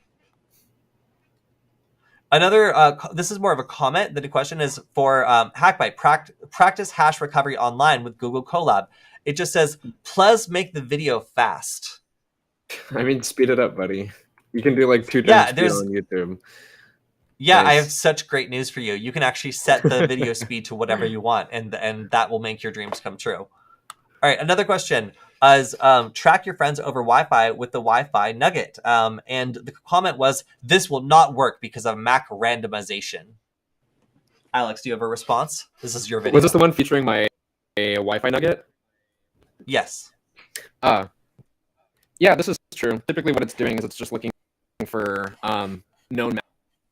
Another, this is more of a comment. The question is for Hackbyte, practice hash recovery online with Google Colab. It just says, please make the video fast. I mean, speed it up, buddy. You can do like 2 times speed on YouTube. Yeah, Nice. I have such great news for you. You can actually set the video speed to whatever you want, and that will make your dreams come true. All right, another question is track your friends over Wi-Fi with the Wi-Fi Nugget. And the comment was, this will not work because of MAC randomization. Alex, do you have a response? This is your video. Was this the one featuring my Wi-Fi Nugget? Yes. Yeah, this is true. Typically what it's doing is it's just looking for known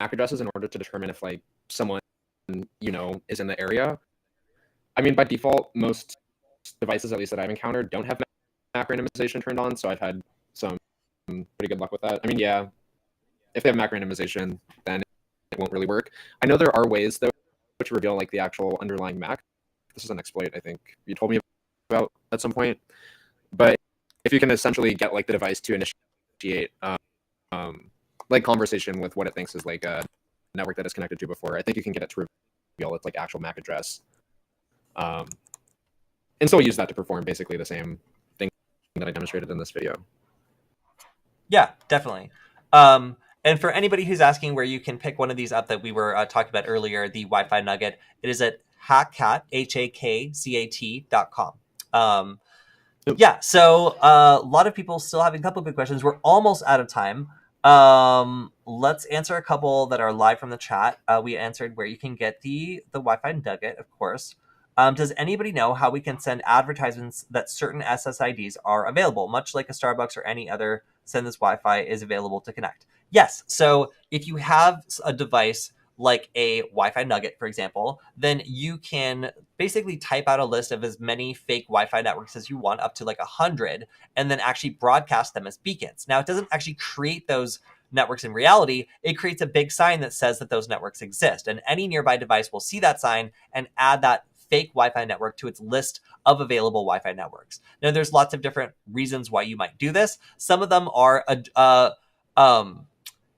MAC addresses in order to determine if like someone is in the area. I mean, by default, most devices, at least that I've encountered, don't have MAC randomization turned on, so I've had some pretty good luck with that. I mean, yeah, if they have MAC randomization, then it won't really work. I know there are ways though to reveal like the actual underlying MAC. This is an exploit I think you told me about at some point, but if you can essentially get like the device to initiate like conversation with what it thinks is like a network that it's connected to before, I think you can get it to reveal its like actual MAC address, and still use that to perform basically the same thing that I demonstrated in this video. Yeah, definitely. And for anybody who's asking where you can pick one of these up that we were talking about earlier, the Wi-Fi Nugget, it is at hackcat, HAKCAT.com. Yeah, so a lot of people still having a couple of good questions. We're almost out of time. Let's answer a couple that are live from the chat. We answered where you can get the Wi-Fi Nugget, of course. Does anybody know how we can send advertisements that certain SSIDs are available, much like a Starbucks or any other send this Wi-Fi is available to connect? Yes. So if you have a device like a Wi-Fi Nugget, for example, then you can basically type out a list of as many fake Wi-Fi networks as you want, up to like 100, and then actually broadcast them as beacons. Now, it doesn't actually create those networks in reality. It creates a big sign that says that those networks exist, and any nearby device will see that sign and add that fake Wi-Fi network to its list of available Wi-Fi networks. Now, there's lots of different reasons why you might do this. Some of them are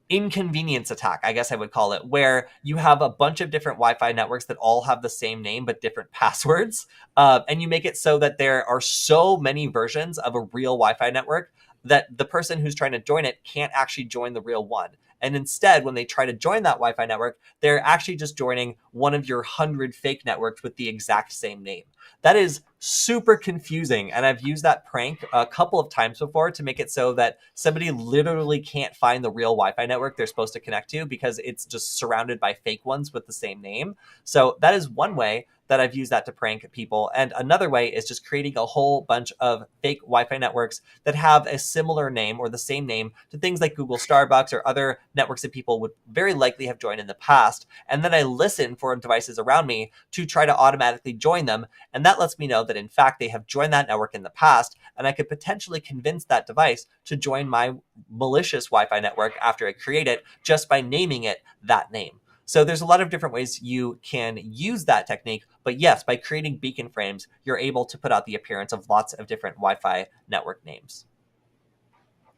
inconvenience attack, I guess I would call it, where you have a bunch of different Wi-Fi networks that all have the same name but different passwords, and you make it so that there are so many versions of a real Wi-Fi network that the person who's trying to join it can't actually join the real one. And instead, when they try to join that Wi-Fi network, they're actually just joining one of your 100 fake networks with the exact same name. That is super confusing, and I've used that prank a couple of times before to make it so that somebody literally can't find the real Wi-Fi network they're supposed to connect to because it's just surrounded by fake ones with the same name. So that is one way that I've used that to prank people. And another way is just creating a whole bunch of fake Wi-Fi networks that have a similar name or the same name to things like Google Starbucks or other networks that people would very likely have joined in the past. And then I listen for devices around me to try to automatically join them. And that lets me know that in fact they have joined that network in the past, and I could potentially convince that device to join my malicious Wi-Fi network after I create it just by naming it that name. So there's a lot of different ways you can use that technique. But yes, by creating beacon frames, you're able to put out the appearance of lots of different Wi-Fi network names.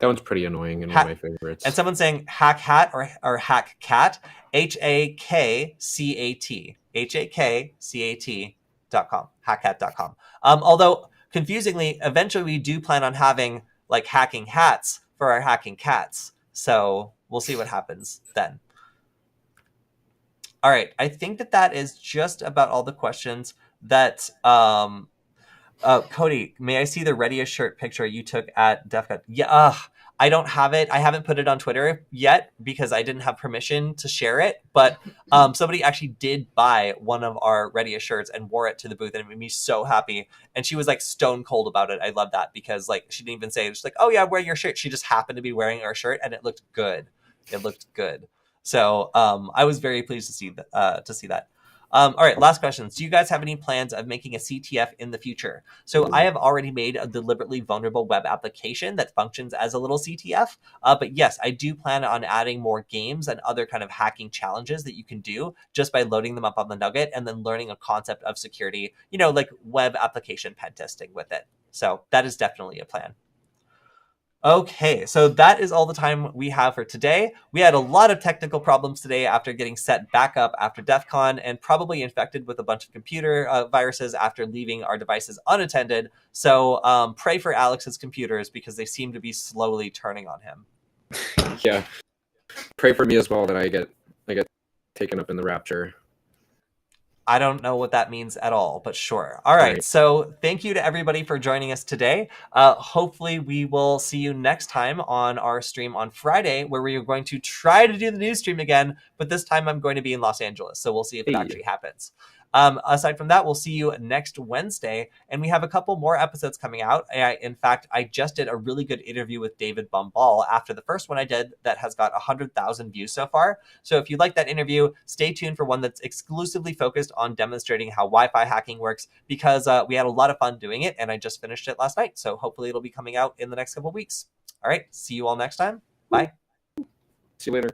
That one's pretty annoying and one of my favorites. And someone's saying hack hat or hack cat, HAKCAT, HAKCAT.com, hackhat.com. Although confusingly, eventually we do plan on having like hacking hats for our hacking cats. So we'll see what happens then. All right, I think that is just about all the questions that, Kody, may I see the Ready shirt picture you took at Defcon? Yeah, I don't have it. I haven't put it on Twitter yet because I didn't have permission to share it. But somebody actually did buy one of our Ready shirts and wore it to the booth, and it made me so happy. And she was like stone cold about it. I love that because like she didn't even say it. She's like, "Oh yeah, wear your shirt." She just happened to be wearing our shirt, and it looked good. It looked good. So I was very pleased to see that. All right, last questions. Do you guys have any plans of making a CTF in the future? So I have already made a deliberately vulnerable web application that functions as a little CTF. But yes, I do plan on adding more games and other kind of hacking challenges that you can do just by loading them up on the Nugget and then learning a concept of security, like web application pen testing with it. So that is definitely a plan. Okay, so that is all the time we have for today. We had a lot of technical problems today after getting set back up after Defcon and probably infected with a bunch of computer viruses after leaving our devices unattended. So pray for Alex's computers because they seem to be slowly turning on him. Yeah, pray for me as well that I get taken up in the rapture. I don't know what that means at all, but sure. All right. So thank you to everybody for joining us today. Hopefully we will see you next time on our stream on Friday, where we are going to try to do the news stream again, but this time I'm going to be in Los Angeles. So we'll see if it actually happens. Aside from that, we'll see you next Wednesday, and we have a couple more episodes coming out. In fact, I just did a really good interview with David Bumball after the first one I did that has got 100,000 views so far. So if you like that interview, stay tuned for one that's exclusively focused on demonstrating how Wi-Fi hacking works, because we had a lot of fun doing it, and I just finished it last night. So hopefully it'll be coming out in the next couple of weeks. All right, see you all next time. Bye. See you later.